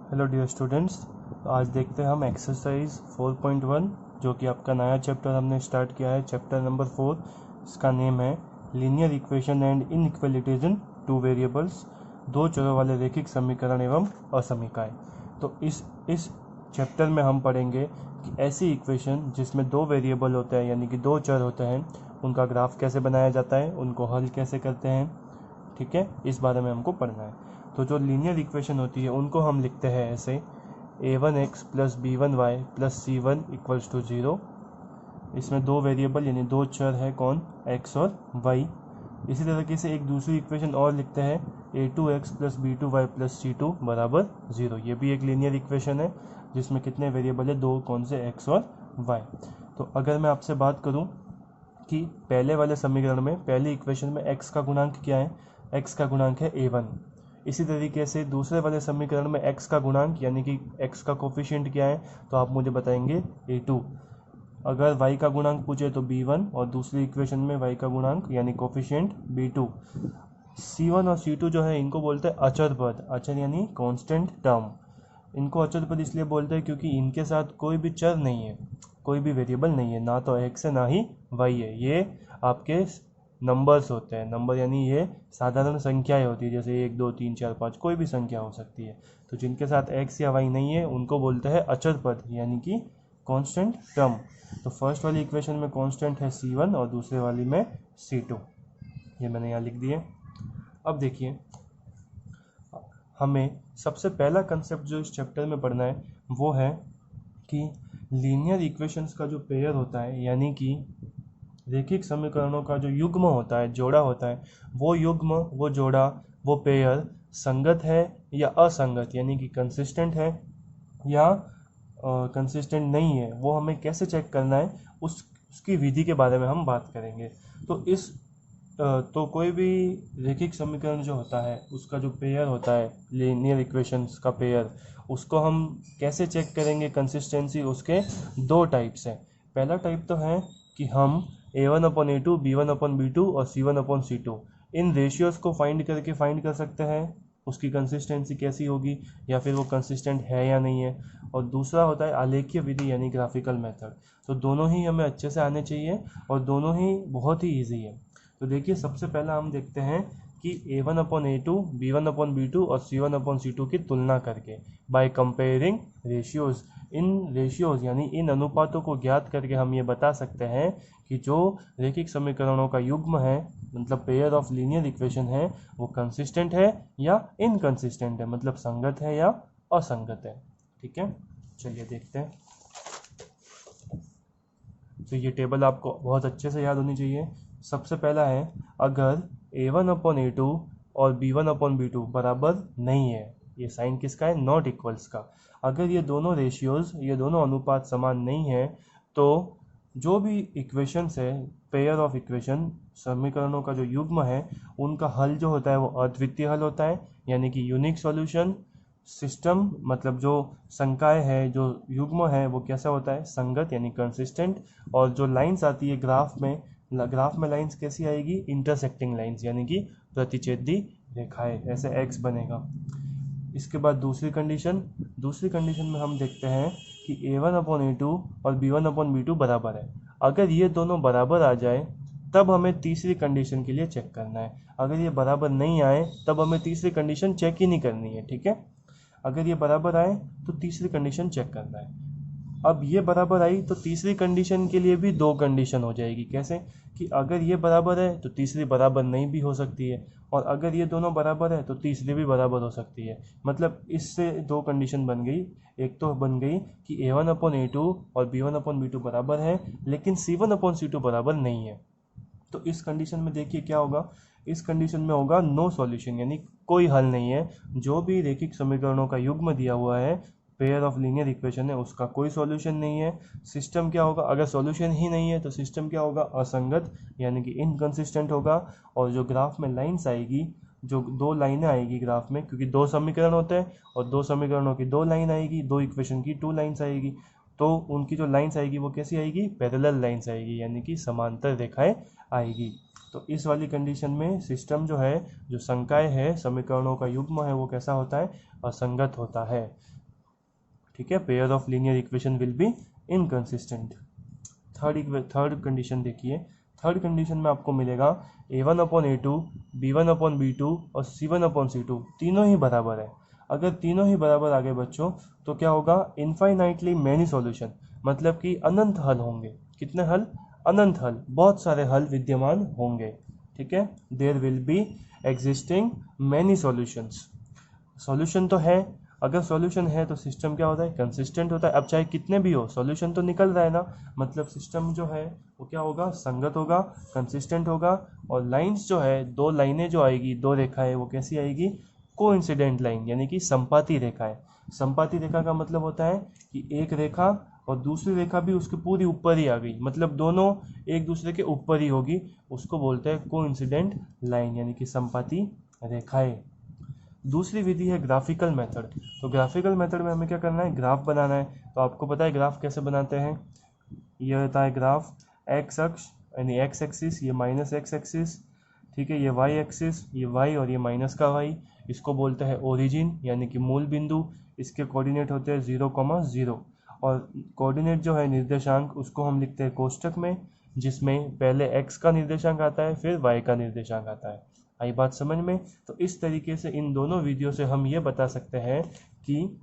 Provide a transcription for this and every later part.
Hello dear students, तो आज देखते हैं हम एक्सरसाइज 4.1 जो कि आपका नया चैप्टर हमने स्टार्ट किया है, चैप्टर नंबर 4। इसका नेम है linear equation and inequalities in two variables, दो चरों वाले रैखिक समीकरण एवं असमीकाएं। तो इस चैप्टर में हम पढ़ेंगे कि ऐसी इक्वेशन जिसमें दो वेरिएबल होते हैं यानी कि दो चर होते हैं, उनका ग्राफ कैसे बनाया जाता है, उनको हल कैसे करते हैं। ठीक है, इस बारे में हमको पढ़ना है। तो जो लीनियर इक्वेशन होती है उनको हम लिखते हैं ऐसे: a1x plus b1y plus c1 equals to 0। इसमें दो वेरिएबल यानी दो चर है, कौन? x और y। इसी तरीके से एक दूसरी इक्वेशन और लिखते हैं a2x plus b2y plus c2 बराबर 0। ये भी एक लीनियर इक्वेशन है जिसमें कितने वेरिएबल है? दो। कौन से? x और y। तो अगर मैं आपसे बात करूं कि पहले वाले समीकरण में, पहली इक्वेशन में x का गुणांक क्या है? x का गुणांक है a1। इसी तरीके से दूसरे वाले समीकरण में x का गुणांक यानी कि x का कोफिशिएंट क्या है? तो आप मुझे बताएंगे a2। अगर y का गुणांक पूछे तो b1 और दूसरी इक्वेशन में y का गुणांक यानी कोफिशिएंट b2। c1 और c2 जो है इनको बोलते हैं अचर पद। अचर यानी कांस्टेंट टर्म। इनको अचर पद इसलिए बोलते हैं क्योंकि इनके साथ कोई भी चर नहीं है, कोई भी वेरिएबल नहीं है, ना तो x है ना ही y है। ये आपके नंबर्स होते हैं। नंबर यानी ये साधारण संख्याएं होती है, जैसे 1 2 3 4 5, कोई भी संख्या हो सकती है। तो जिनके साथ x या y नहीं है उनको बोलते हैं अचर पद यानी कि कांस्टेंट टर्म। तो फर्स्ट वाली इक्वेशन में कांस्टेंट है c1 और दूसरे वाली में c2। ये मैंने यहाँ लिख दिए। अब देखिए, हमें सबसे पहला कंसेप्ट जो इस चैप्टर में पढ़ना है वो है कि लीनियर इक्वेशंस का जो पेयर होता है यानी कि रैखिक समीकरणों का जो युग्म होता है, जोड़ा होता है, वो युग्म, वो जोड़ा, वो पेयर संगत है या असंगत यानी कि कंसिस्टेंट है या कंसिस्टेंट नहीं है, वो हमें कैसे चेक करना है उसकी विधि के बारे में हम बात करेंगे। तो कोई भी रैखिक समीकरण जो होता है उसका जो पेयर होता है, लीनियर इक्वेशंस का पेयर, उसको हम कैसे चेक करेंगे कंसिस्टेंसी? उसके दो टाइप्स हैं। पहला टाइप तो है कि हम a1/a2, b1/b2 और c1/c2 इन रेशियोज़ को फाइंड कर सकते हैं उसकी कंसिस्टेंसी कैसी होगी या फिर वो कंसिस्टेंट है या नहीं है। और दूसरा होता है आलेखीय विधि यानी ग्राफिकल मेथड। तो दोनों ही हमें अच्छे से आने चाहिए और दोनों ही बहुत ही ईजी है। तो देखिए, सबसे पहला हम देखते हैं कि a1/a2, b1/b2 और c1/c2 की तुलना करके, by comparing ratios. In ratios यानी इन अनुपातों को ज्ञात करके हम ये बता सकते हैं कि जो रैखिक समीकरणों का युग्म है, मतलब पेयर ऑफ लीनियर इक्वेशन है, वो कंसिस्टेंट है या इनकंसिस्टेंट है, मतलब संगत है या असंगत है। ठीक है, चलिए देखते हैं। तो ये टेबल आपको बहुत अच्छे से याद होनी चाहिए। सबसे पहला है, अगर a1/a2 और b1/b2 बराबर नहीं है, ये साइन किसका है? नॉट इक्वल्स का। अगर ये दोनों रेशियोज, ये दोनों अनुपात समान नहीं है, तो जो भी इक्वेशंस है, पेयर ऑफ इक्वेशन, समीकरणों का जो युग्म है, उनका हल जो होता है वो अद्वितीय हल होता है यानी कि यूनिक सॉल्यूशन। सिस्टम मतलब जो संकाय है, जो युग्म है, वो कैसा होता है? संगत यानी कंसिस्टेंट। और जो लाइंस आती है ग्राफ में लाइंस कैसी आएगी? इंटरसेक्टिंग लाइंस यानी कि प्रतिच्छेदी रेखाएं, ऐसे एक्स बनेगा। इसके बाद दूसरी कंडीशन में हम देखते हैं कि a1/a2 और b1/b2 बराबर है। अगर ये दोनों बराबर आ जाए तब हमें तीसरी कंडीशन के लिए चेक करना है। अगर ये बराबर नहीं आए तब हमें तीसरी कंडीशन चेक ही नहीं करनी है। ठीक है, अगर ये बराबर आए तो तीसरी कंडीशन चेक करना है। अब ये बराबर आई तो तीसरी कंडीशन के लिए भी दो कंडीशन हो जाएगी। कैसे? कि अगर ये बराबर है तो तीसरी बराबर नहीं भी हो सकती है, और अगर ये दोनों बराबर है तो तीसरी भी बराबर हो सकती है। मतलब इससे दो कंडीशन बन गई। एक तो बन गई कि a1/a2 और b1/b2 बराबर है लेकिन c1/c2 बराबर नहीं है। तो इस कंडीशन में देखिए क्या होगा। इस कंडीशन में होगा नो सॉल्यूशन यानी कोई हल नहीं है। जो भी रैखिक समीकरणों का युग्म दिया हुआ है, पेयर ऑफ लीनियर इक्वेशन है, उसका कोई सॉल्यूशन नहीं है। सिस्टम क्या होगा? अगर सॉल्यूशन ही नहीं है तो सिस्टम क्या होगा? असंगत यानी कि इनकंसिस्टेंट होगा। और जो ग्राफ में लाइंस आएगी, जो दो लाइनें आएगी ग्राफ में, क्योंकि दो समीकरण होते हैं और दो समीकरणों की दो लाइन आएगी, दो इक्वेशन की टू लाइन्स आएगी, तो उनकी जो लाइंस आएगी वो कैसी आएगी? पैरेलल लाइंस आएगी यानी कि समांतर रेखाएं आएगी। तो इस वाली कंडीशन में सिस्टम जो है, जो संकाय है, समीकरणों का युग्म है, वो कैसा होता है? असंगत होता है। ठीक है, pair of linear equation will be inconsistent. Third condition देखिए, थर्ड कंडीशन में आपको मिलेगा a1/a2, b1/b2 और c1/c2 तीनों ही बराबर है। अगर तीनों ही बराबर आ गए बच्चों तो क्या होगा, इनफाइनाइटली मैनी सॉल्यूशन, मतलब कि अनंत हल होंगे। कितने हल? अनंत हल, बहुत सारे हल विद्यमान होंगे। ठीक है, there will be existing many solutions. Solution तो है, अगर सॉल्यूशन है तो सिस्टम क्या होता है, कंसिस्टेंट होता है। अब चाहे कितने भी हो, सॉल्यूशन तो निकल रहा है ना, मतलब सिस्टम जो है वो क्या होगा, संगत होगा, कंसिस्टेंट होगा। और लाइंस जो है, दो लाइनें जो आएगी, दो रेखाएं, वो कैसी आएगी, कोइंसिडेंट लाइन, यानी कि संपाती रेखाएं। संपाती रेखा का मतलब होता है कि एक रेखा और दूसरी रेखा भी उसके पूरी ऊपर ही आ गई, मतलब दोनों एक दूसरे के ऊपर ही होगी, उसको बोलते हैं कोइंसिडेंट लाइन, यानी कि संपाती रेखाएं। दूसरी विधि है ग्राफिकल मेथड। तो ग्राफिकल मेथड में हमें क्या करना है, ग्राफ बनाना है। तो आपको पता है ग्राफ कैसे बनाते हैं, ये होता है ग्राफ, एक्स अक्ष यानी एक्स एक्सिस, ये माइनस एक्स एक्सिस, ठीक है, ये वाई एक्सिस, ये वाई और ये माइनस का वाई, इसको बोलते हैं ओरिजिन यानी कि मूल बिंदु। इसके कोऑर्डिनेट होते हैं 0,0 और कोऑर्डिनेट जो है निर्देशांक, उसको हम लिखते हैं कोष्टक में, जिसमें पहले x का निर्देशांक आता है फिर y का निर्देशांक आता है। आई बात समझ में? तो इस तरीके से इन दोनों विधियों से हम ये बता सकते हैं कि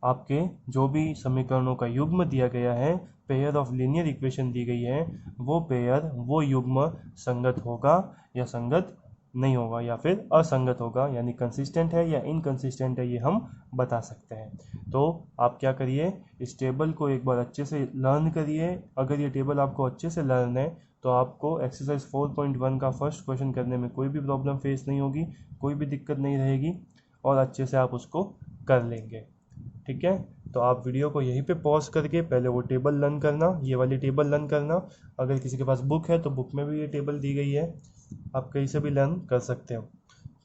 आपके जो भी समीकरणों का युग्म दिया गया है, पेयर ऑफ लीनियर इक्वेशन दी गई है, वो पेयर, वो युग्म संगत होगा या संगत नहीं होगा, या फिर असंगत होगा, यानी कंसिस्टेंट है या इनकंसिस्टेंट है, ये हम बता सकते हैं। तो आप क्या करिए, इस टेबल को एक बार अच्छे से लर्न करिए। अगर ये टेबल आपको अच्छे से लर्न है तो आपको एक्सरसाइज 4.1 का फर्स्ट क्वेश्चन करने में कोई भी प्रॉब्लम फेस नहीं होगी, कोई भी दिक्कत नहीं रहेगी और अच्छे से आप उसको कर लेंगे। ठीक है, तो आप वीडियो को यहीं पे पॉज करके पहले वो टेबल लर्न करना, ये वाली टेबल लर्न करना। अगर किसी के पास बुक है तो बुक में भी ये टेबल दी गई है, आप कहीं से भी लर्न कर सकते हो।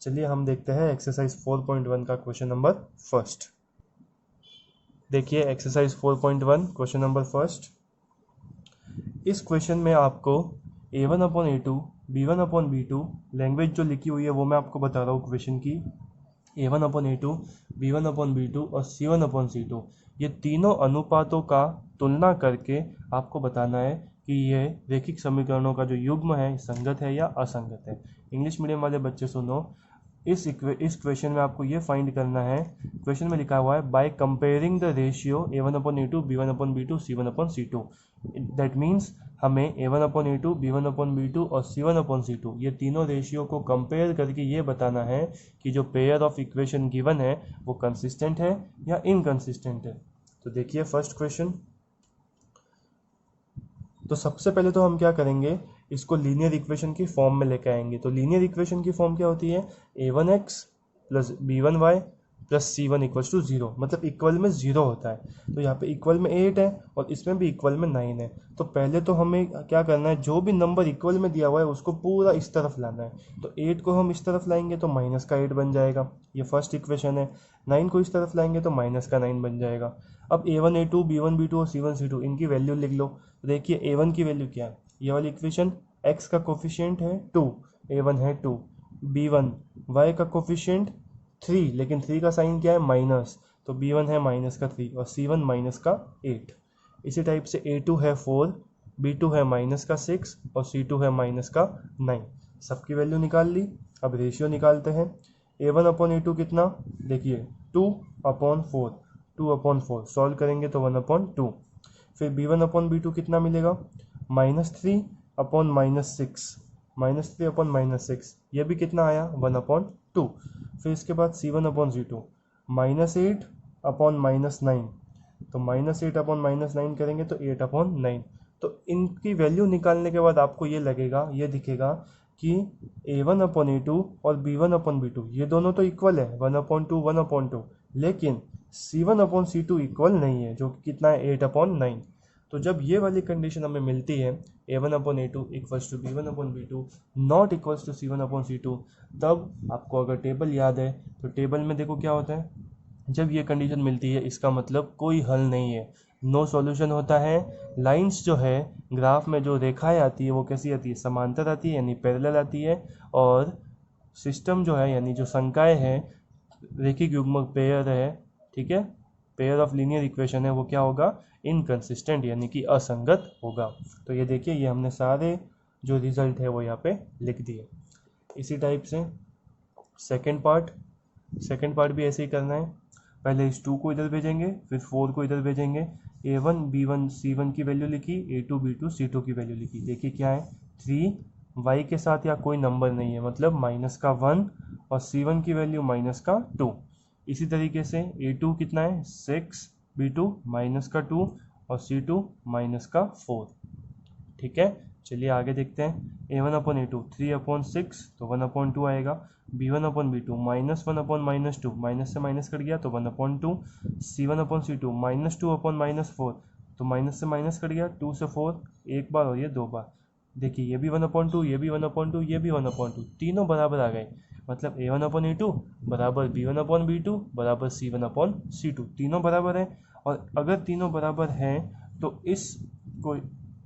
चलिए हम देखते हैं एक्सरसाइज 4.1 का क्वेश्चन नंबर फर्स्ट। देखिए एक्सरसाइज 4.1 क्वेश्चन नंबर फर्स्ट। इस क्वेश्चन में आपको a1/a2, b1/b2 लैंग्वेज जो लिखी हुई है वो मैं आपको बता रहा हूँ क्वेश्चन की। a1/a2, b1/b2 और c1/c2 ये तीनों अनुपातों का तुलना करके आपको बताना है कि ये रैखिक समीकरणों का जो युग्म है संगत है या असंगत है। इंग्लिश मीडियम वाले बच्चे सुनो, इस क्वेश्चन में आपको ये फाइंड करना है। क्वेश्चन में लिखा हुआ है by comparing the ratio a1/a2, b1/b2, c1/c2। That means हमें a1/a2, b1/b2 और c1/c2 ये तीनों रेशियो को कंपेयर करके ये बताना है कि जो पेयर ऑफ इक्वेशन गिवन है वो कंसिस्टेंट है या इनकंसिस्टेंट है। तो देखिए फर्स्ट क्वेश्चन। तो सबसे पहले तो हम क्या करेंगे, इसको लीनियर इक्वेशन की फॉर्म में लेके आएंगे। तो लीनियर इक्वेशन की फॉर्म क्या होती है, a1x plus b1y plus c1 equals to 0, मतलब इक्वल में 0 होता है। तो यहाँ पे इक्वल में 8 है और इसमें भी इक्वल में 9 है। तो पहले तो हमें क्या करना है, जो भी नंबर इक्वल में दिया हुआ है उसको पूरा इस तरफ लाना है। तो 8 को हम इस तरफ लाएंगे तो माइनस का 8 बन जाएगा, ये फर्स्ट इक्वेशन है। 9 को इस तरफ लाएंगे तो माइनस का 9 बन जाएगा। अब a1 a2 b1 b2 और c1 c2 इनकी वैल्यू लिख लो। देखिए a1 की वैल्यू क्या है, ये वाली इक्वेशन, x का कोफिशिएंट है 2, a1 है 2, b1 y का कोफिशिएंट 3, लेकिन 3 का साइन क्या है, माइनस, तो b1 है माइनस का 3 और c1 माइनस का 8। इसी टाइप से a2 है 4, b2 है माइनस का 6 और c2 है माइनस का 9। सबकी वैल्यू निकाल ली। अब रेशियो निकालते हैं। a1/a2 कितना, देखिए 2/4, 2/4 सॉल्व करेंगे तो 1/2। फिर b1/b2 कितना मिलेगा, -3/-6, -3/-6, ये भी कितना आया, 1/2। फिर इसके बाद c1/c2 -8/-9, तो -8/-9 करेंगे तो 8/9। तो इनकी वैल्यू निकालने के बाद आपको ये लगेगा, ये दिखेगा कि a1/a2 और b1/b2 ये दोनों तो इक्वल है, 1/2 1/2, लेकिन c1/c2 इक्वल नहीं है, जो कि कितना है, 8/9। तो जब ये वाली कंडीशन हमें मिलती है a1/a2 equals to b1/b2 not equals to c1/c2, तब आपको अगर टेबल याद है तो टेबल में देखो क्या होता है, जब ये कंडीशन मिलती है इसका मतलब कोई हल नहीं है, नो सॉल्यूशन होता है। लाइंस जो है ग्राफ में जो रेखाएं आती है वो कैसी आती है, समांतर आती है यानी पैरेलल आती है। और सिस्टम जो है यानी जो संकाय है, रैखिक युग्मक पेयर है, ठीक है, पेयर ऑफ लीनियर इक्वेशन है वो क्या होगा, इनकंसिस्टेंट यानी कि असंगत होगा। तो ये देखिए ये हमने सारे जो रिजल्ट है वो यहाँ पे लिख दिए। इसी टाइप से सेकंड पार्ट भी ऐसे ही करना है। पहले इस 2 को इधर भेजेंगे, फिर 4 को इधर भेजेंगे। a1 b1 c1 की वैल्यू लिखी, a2 b2 c2 की वैल्यू लिखी। देखिए क्या है 3 y के साथ या कोई नंबर नहीं है, मतलब -1 और c1 की वैल्यू -2। इसी तरीके से a2 कितना है 6, b2 -2 और c2 -4। ठीक है, चलिए आगे देखते हैं। a1/a2 3/6 तो 1/2 आएगा। b1/b2 -1/-2, माइनस से माइनस कट गया तो 1/2। c1/c2 -2/-4 तो माइनस से माइनस कट गया, 2 से 4 एक बार और ये 2 बार। देखिए ये भी 1/2, ये भी 1/2, ये भी 1/2, तीनों बराबर आ गए। मतलब a1/a2 बराबर b1/b2 बराबर c1/c2, तीनों बराबर है। और अगर तीनों बराबर हैं तो इस को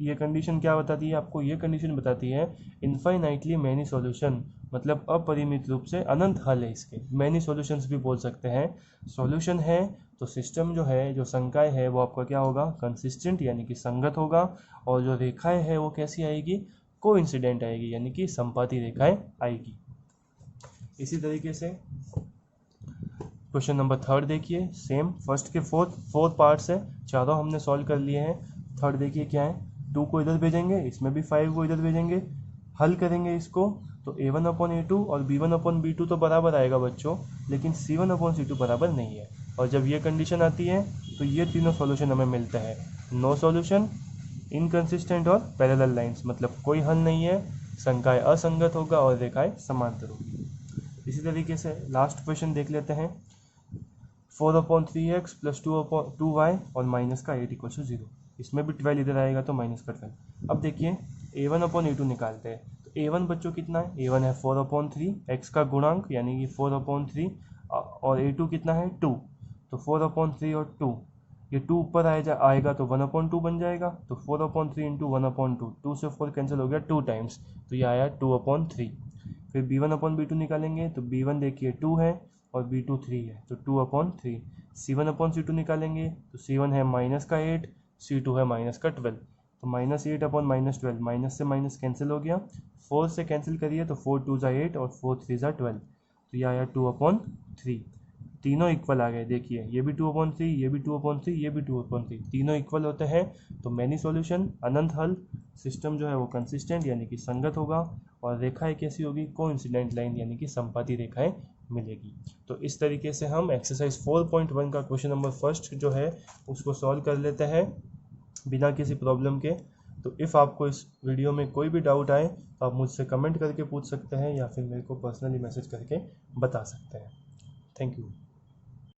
ये कंडीशन क्या बताती है आपको, ये कंडीशन बताती है इनफाइनाइटली मैनी सॉल्यूशन, मतलब अपरिमित रूप से अनंत हल है इसके। मैनी सॉल्यूशंस भी बोल सकते हैं। सॉल्यूशन है तो सिस्टम जो है, जो संकाय है वो आपका क्या होगा, कंसिस्टेंट यानी कि संगत होगा। और जो रेखाएं है वो कैसी आएगी, कोइंसिडेंट आएगी यानी कि संपाती रेखाएं आएगी। इसी तरीके से क्वेश्चन नंबर 3 देखिए, सेम फर्स्ट के फोर्थ पार्ट्स है, चारों हमने सॉल्व कर लिए हैं। थर्ड देखिए क्या है, 2 को इधर भेजेंगे, इसमें भी 5 को इधर भेजेंगे, हल करेंगे इसको तो a1/a2 और b1/b2 तो बराबर आएगा बच्चों, लेकिन c1/c2 बराबर नहीं है। और जब ये कंडीशन आती है तो ये तीनों सॉल्यूशन हमें मिलते हैं, नो सॉल्यूशन, इनकंसिस्टेंट और पैरेलल लाइंस, मतलब कोई हल नहीं है, संकाय असंगत होगा और रेखाएं समांतर होगी। इसी तरीके से लास्ट क्वेश्चन देख लेते हैं। 4/3x + 2y और माइनस का 8 = 0। इसमें भी 12 इधर आएगा तो माइनस का 12। अब देखिए a1/a2 निकालते हैं। तो a1 बच्चों कितना है, a1 है 4/3, x का गुणांक यानी कि 4/3, और a2 कितना है 2, तो 4/3 और 2, ये 2 ऊपर आएगा तो 1/2 बन जाएगा। तो 4/3 × 1/2, 2 से 4 कैंसिल हो गया 2 टाइम्स, तो ये आया 2/3। फिर b1/b2 निकालेंगे तो b1 देखिए 2 है और b2 3 है, तो 2/3। c1/c2 निकालेंगे तो c1 है -8, c2 है -12, तो -8/-12, माइनस से माइनस कैंसिल हो गया, 4 से कैंसिल करिए तो 4 2 = 8 और 4 3 = 12, तो ये आया 2/3। तीनों इक्वल आ गए, देखिए ये भी 2/3, ये भी 2/3, ये भी 2/3, तीनों इक्वल होते हैं तो मैनी सॉल्यूशन, अनंत हल, सिस्टम जो है वो कंसिस्टेंट यानी कि संगत होगा, और रेखाएं कैसी होगी, कोइंसिडेंट लाइन यानी कि संपाती रेखाएं मिलेगी। तो इस तरीके से हम एक्सरसाइज 4.1 का क्वेश्चन नंबर फर्स्ट जो है उसको सॉल्व कर लेते हैं बिना किसी प्रॉब्लम के। तो इफ़ आपको इस वीडियो में कोई भी डाउट आए तो आप मुझसे कमेंट करके पूछ सकते हैं या फिर मेरे को पर्सनली मैसेज करके बता सकते हैं। Thank you.